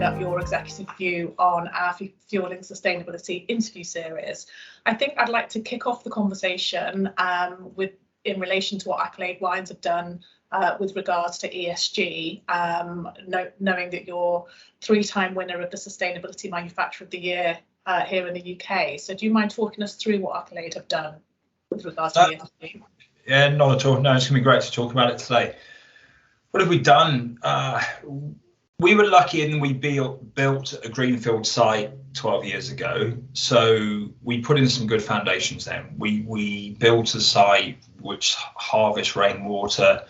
up your executive view on our Fueling Sustainability interview series. I think I'd like to kick off the conversation in relation to what Accolade Wines have done with regards to ESG, knowing that you're 3-time winner of the Sustainability Manufacturer of the Year here in the UK. So do you mind talking us through what Accolade have done with regards to ESG? Yeah, not at all. No, it's going to be great to talk about it today. What have we done? We were lucky in we built a greenfield site 12 years ago, so we put in some good foundations then. We built a site which harvests rainwater.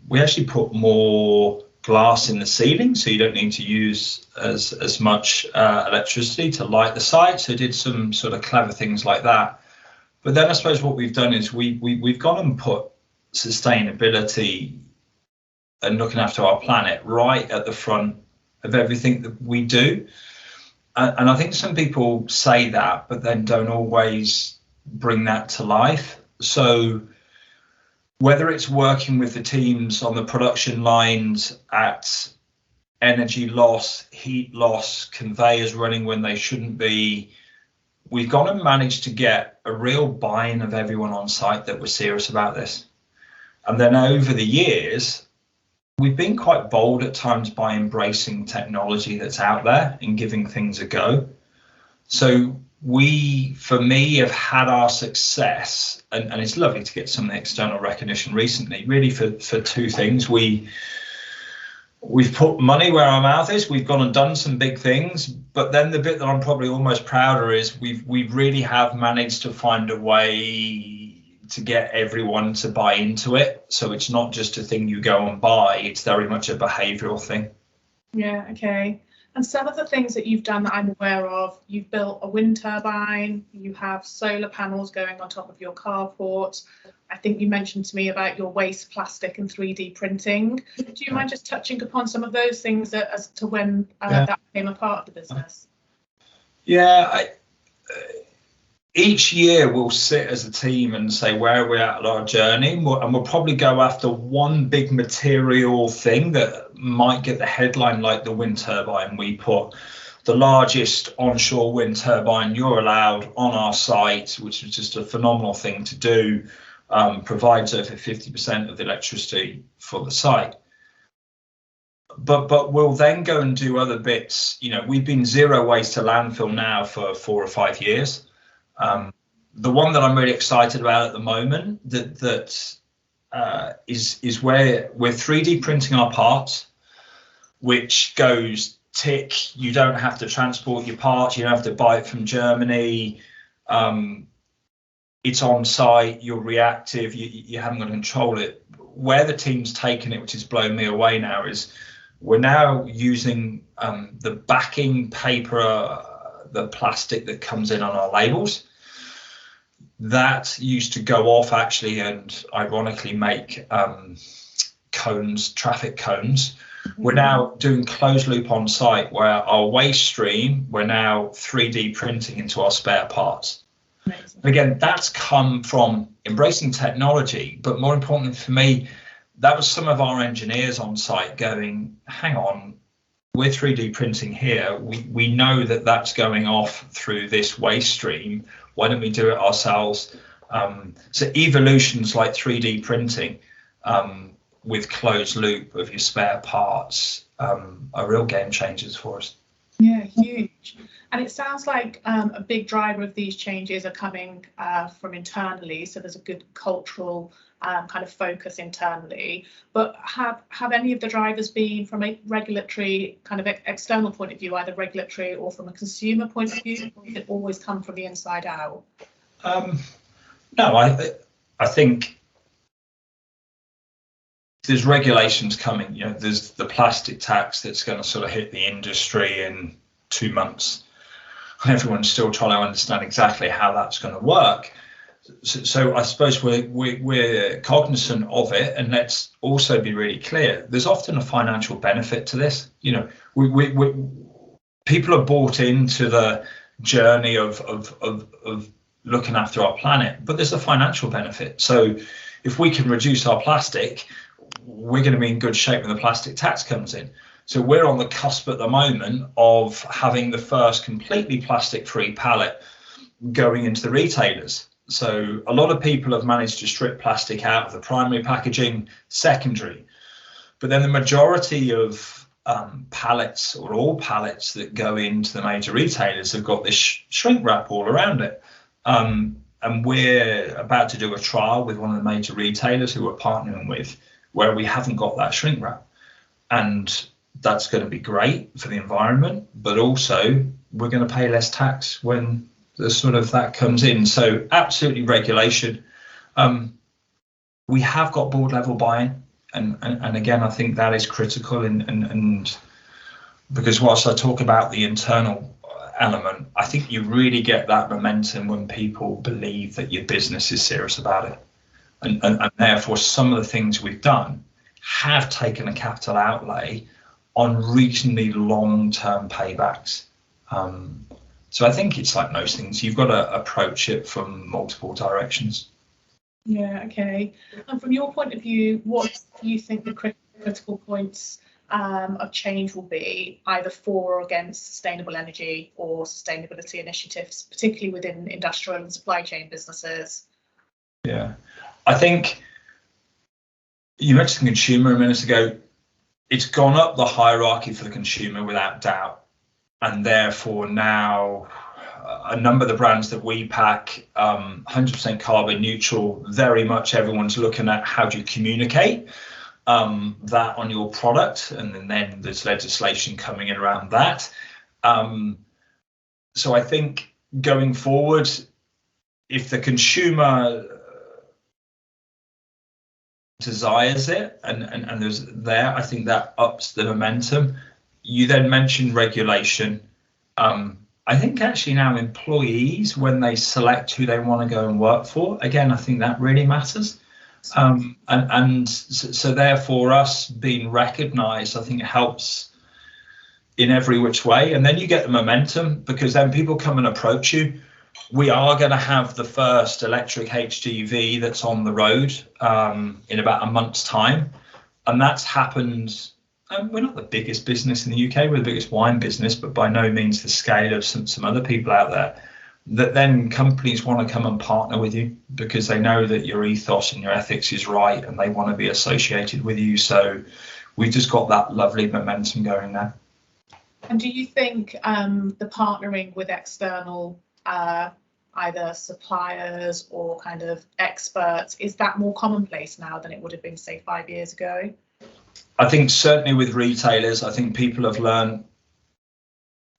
We actually put more glass in the ceiling, so you don't need to use as much electricity to light the site. So did some sort of clever things like that. But then I suppose what we've done is we've gone and put sustainability and looking after our planet right at the front of everything that we do. And I think some people say that, but then don't always bring that to life. So whether it's working with the teams on the production lines at energy loss, heat loss, conveyors running when they shouldn't be, we've gone and managed to get a real buy-in of everyone on site that was serious about this. And then over the years, we've been quite bold at times by embracing technology that's out there and giving things a go. So we, for me, have had our success, and it's lovely to get some of the external recognition recently, really for two things. We've put money where our mouth is. We've gone and done some big things, but then the bit that I'm probably almost prouder is we really have managed to find a way to get everyone to buy into it. So it's not just a thing you go and buy, it's very much a behavioural thing. Yeah, okay. And some of the things that you've done that I'm aware of, you've built a wind turbine, you have solar panels going on top of your carport. I think you mentioned to me about your waste plastic and 3D printing. Do you mind just touching upon some of those things as to when that became a part of the business? Yeah, each year we'll sit as a team and say where are we at our journey, and we'll probably go after one big material thing that might get the headline, like the wind turbine. We put the largest onshore wind turbine you're allowed on our site, which is just a phenomenal thing to do, provides over 50% of the electricity for the site. But we'll then go and do other bits. You know, we've been zero waste to landfill now for 4 or 5 years. The one that I'm really excited about at the moment is where we're 3D printing our parts, which goes tick. You don't have to transport your parts. You don't have to buy it from Germany. It's on site. You're reactive. You haven't got to control it. Where the team's taken it, which has blown me away now, is we're now using the backing paper, the plastic that comes in on our labels. That used to go off actually and ironically make cones, traffic cones. We're now doing closed loop on site where our waste stream, we're now 3D printing into our spare parts. Amazing. Again, that's come from embracing technology, but more importantly for me, that was some of our engineers on site going, hang on, we're 3D printing here. We know that that's going off through this waste stream. Why don't we do it ourselves? So evolutions like 3D printing with closed loop of your spare parts are real game changers for us. Yeah, huge. And it sounds like a big driver of these changes are coming from internally. So there's a good cultural kind of focus internally. But have any of the drivers been from a regulatory kind of external point of view, either regulatory or from a consumer point of view? Or does it always come from the inside out? No, I think there's regulations coming. You know, there's the plastic tax that's going to sort of hit the industry in 2 months. Everyone's still trying to understand exactly how that's going to work. So I suppose we're cognizant of it, and let's also be really clear. There's often a financial benefit to this. You know, we people are bought into the journey of looking after our planet, but there's a financial benefit. So if we can reduce our plastic, we're going to be in good shape when the plastic tax comes in. So we're on the cusp at the moment of having the first completely plastic-free pallet going into the retailers. So a lot of people have managed to strip plastic out of the primary packaging, secondary, but then the majority of pallets, or all pallets that go into the major retailers, have got this shrink wrap all around it. And we're about to do a trial with one of the major retailers who we're partnering with, where we haven't got that shrink wrap. And that's going to be great for the environment, but also we're going to pay less tax when the sort of that comes in. So absolutely regulation. We have got board level buy-in, and again, I think that is critical. And because whilst I talk about the internal element, I think you really get that momentum when people believe that your business is serious about it. And therefore, some of the things we've done have taken a capital outlay on reasonably long-term paybacks. So I think it's like most things, you've got to approach it from multiple directions. Yeah, okay. And from your point of view, what do you think the critical points of change will be, either for or against sustainable energy or sustainability initiatives, particularly within industrial and supply chain businesses? Yeah, I think you mentioned consumer a minute ago. It's gone up the hierarchy for the consumer without doubt, and therefore now a number of the brands that we pack, 100% carbon neutral, very much everyone's looking at how do you communicate that on your product, and then there's legislation coming in around that. So I think going forward, if the consumer desires it and there's there, I think that ups the momentum. You then mentioned regulation. I think actually now employees, when they select who they want to go and work for, again, I think that really matters. And so therefore us being recognised, I think it helps in every which way. And then you get the momentum, because then people come and approach you. We are going to have the first electric HGV that's on the road in about a month's time. And that's happened. We're not the biggest business in the UK, we're the biggest wine business, but by no means the scale of some other people out there. That then companies want to come and partner with you because they know that your ethos and your ethics is right, and they want to be associated with you. So we've just got that lovely momentum going now. And do you think the partnering with external either suppliers or kind of experts, is that more commonplace now than it would have been, say, 5 years ago? I think certainly with retailers, I think people have learned,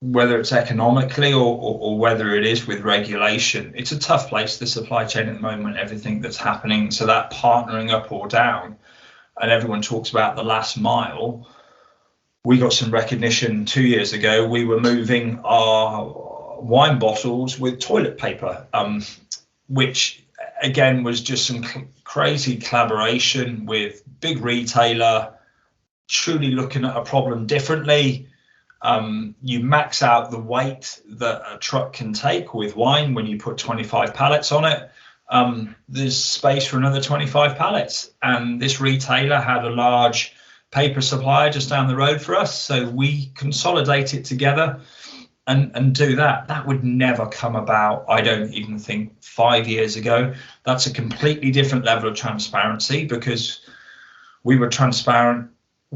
whether it's economically or whether it is with regulation, it's a tough place, the supply chain at the moment, everything that's happening. So that partnering up or down, and everyone talks about the last mile. We got some recognition 2 years ago. We were moving our wine bottles with toilet paper, which again was just some crazy collaboration with big retailer, truly looking at a problem differently. You max out the weight that a truck can take with wine when you put 25 pallets on it. There's space for another 25 pallets. And this retailer had a large paper supplier just down the road for us. So we consolidate it together and do that. That would never come about, I don't even think, 5 years ago. That's a completely different level of transparency, because we were transparent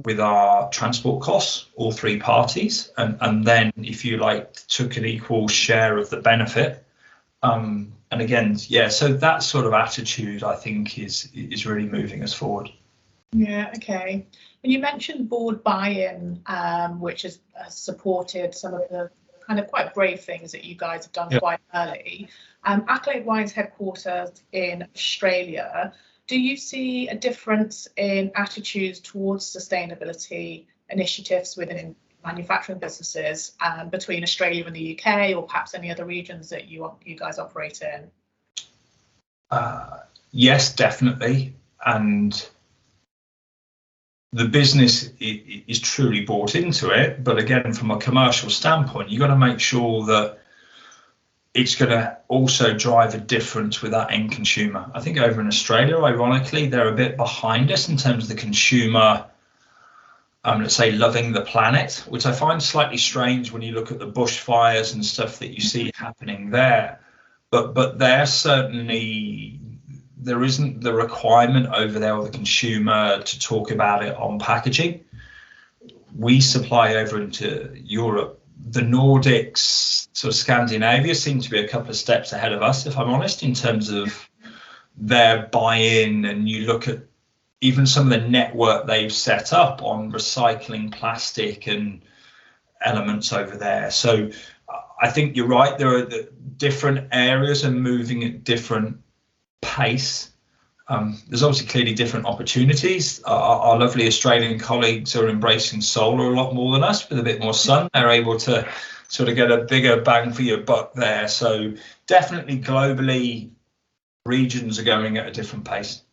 with our transport costs, all three parties, and then, if you like, took an equal share of the benefit. And again, yeah, so that sort of attitude, I think, is really moving us forward. Yeah, okay. And you mentioned board buy-in, which has supported some of the kind of quite brave things that you guys have done quite early. Accolade Wines headquarters in Australia. Do you see a difference in attitudes towards sustainability initiatives within manufacturing businesses between Australia and the UK, or perhaps any other regions that you guys operate in? Yes, definitely. And the business is truly bought into it. But again, from a commercial standpoint, you've got to make sure that it's going to also drive a difference with that end consumer. I think over in Australia, ironically, they're a bit behind us in terms of the consumer let's say, loving the planet, which I find slightly strange when you look at the bushfires and stuff that you see happening there. But there isn't the requirement over there or the consumer to talk about it on packaging. We supply over into Europe. The Nordics, sort of Scandinavia, seem to be a couple of steps ahead of us, if I'm honest, in terms of their buy-in. And you look at even some of the network they've set up on recycling plastic and elements over there. So I think you're right. There are the different areas are moving at different pace. There's obviously clearly different opportunities. Our lovely Australian colleagues are embracing solar a lot more than us with a bit more sun. They're able to sort of get a bigger bang for your buck there. So definitely globally, regions are going at a different pace.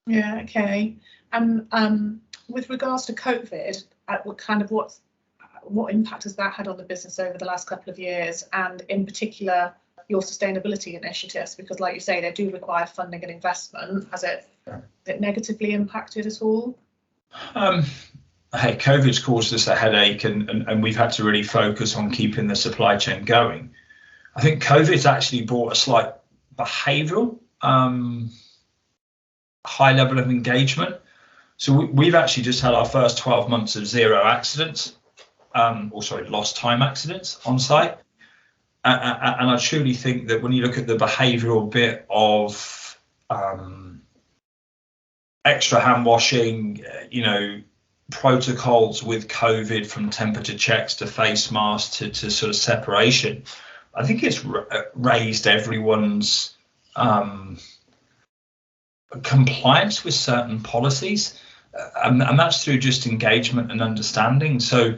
Yeah, okay. And with regards to COVID, what impact has that had on the business over the last couple of years, and in particular your sustainability initiatives? Because like you say, they do require funding and investment. Has it negatively impacted at all? Hey, COVID's caused us a headache, and we've had to really focus on keeping the supply chain going. I think COVID's actually brought a slight behavioural high level of engagement. So we've actually just had our first 12 months of zero accidents, lost time accidents on site. And I truly think that when you look at the behavioural bit of extra hand washing, protocols with COVID, from temperature checks to face masks to sort of separation, I think it's raised everyone's compliance with certain policies, and that's through just engagement and understanding. So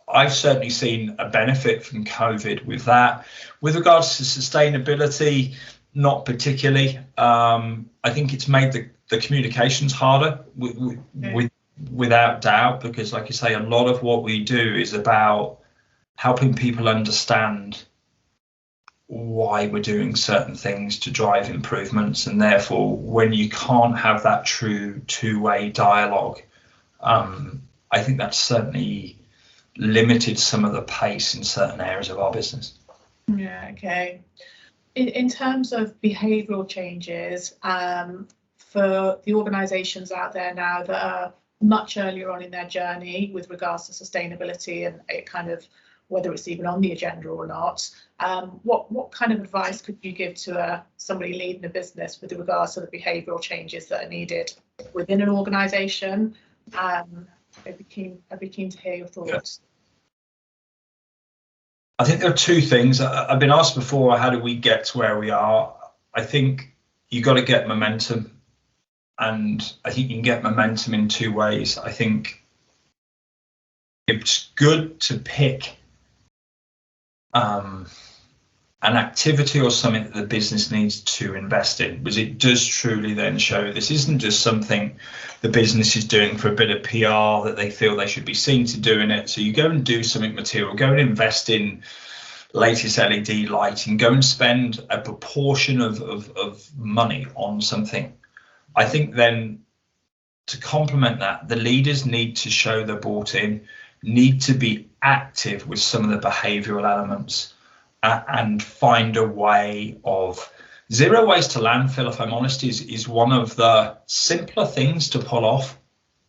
I've certainly seen a benefit from COVID with that. With regards to sustainability, not particularly. I think it's made the communications harder, without doubt, because like you say, a lot of what we do is about helping people understand why we're doing certain things to drive improvements. And therefore, when you can't have that true two-way dialogue, I think that's certainly limited some of the pace in certain areas of our business. Yeah, okay. In terms of behavioural changes, for the organisations out there now that are much earlier on in their journey with regards to sustainability, and it kind of, whether it's even on the agenda or not, what kind of advice could you give to somebody leading a business with regards to the behavioural changes that are needed within an organisation? I'd be keen to hear your thoughts. I think there are two things. I've been asked before, how do we get to where we are? I think you got to get momentum, and I think you can get momentum in two ways. I think it's good to pick an activity or something that the business needs to invest in, because it does truly then show this isn't just something the business is doing for a bit of PR that they feel they should be seen to doing it. So you go and do something material, go and invest in latest LED lighting, go and spend a proportion of money on something. I think then, to complement that, the leaders need to show they're bought in, need to be active with some of the behavioural elements, and find a way of zero waste to landfill, if I'm honest, is one of the simpler things to pull off.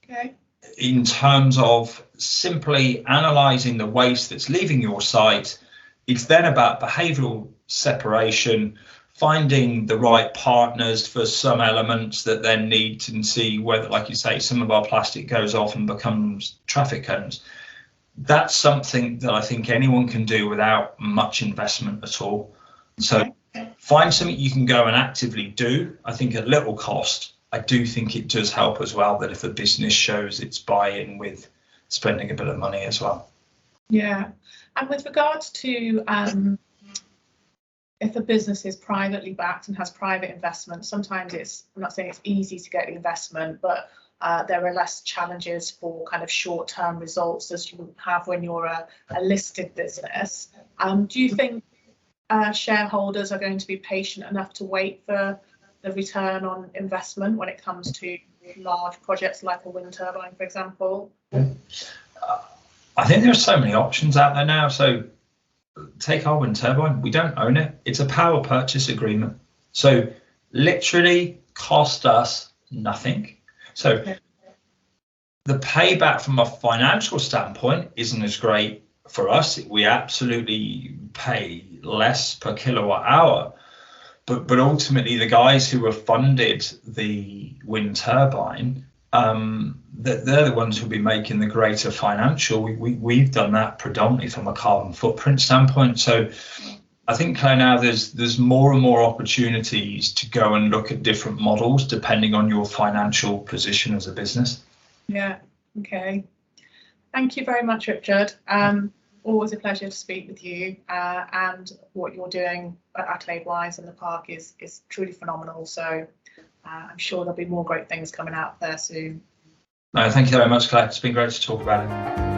Okay. In terms of simply analysing the waste that's leaving your site, it's then about behavioural separation, finding the right partners for some elements that then need to see whether, like you say, some of our plastic goes off and becomes traffic cones. That's something that I think anyone can do without much investment at all. So find something you can go and actively do. I think at little cost. I do think it does help as well that if a business shows its buy-in with spending a bit of money as well. Yeah, and with regards to if a business is privately backed and has private investment, sometimes I'm not saying it's easy to get the investment, but there are less challenges for kind of short-term results as you have when you're a listed business. Do you think shareholders are going to be patient enough to wait for the return on investment when it comes to large projects like a wind turbine, for example? I think there are so many options out there now. So take our wind turbine. We don't own it. It's a power purchase agreement. So literally cost us nothing. So the payback from a financial standpoint isn't as great for us. We absolutely pay less per kilowatt hour. But ultimately, the guys who have funded the wind turbine, they're the ones who'll be making the greater financial. We've done that predominantly from a carbon footprint standpoint. So I think now there's more and more opportunities to go and look at different models depending on your financial position as a business. Yeah, okay. Thank you very much, Richard. Always a pleasure to speak with you, and what you're doing at Accolade Wines in the park is truly phenomenal. So I'm sure there'll be more great things coming out there soon. No, thank you very much, Claire. It's been great to talk about it.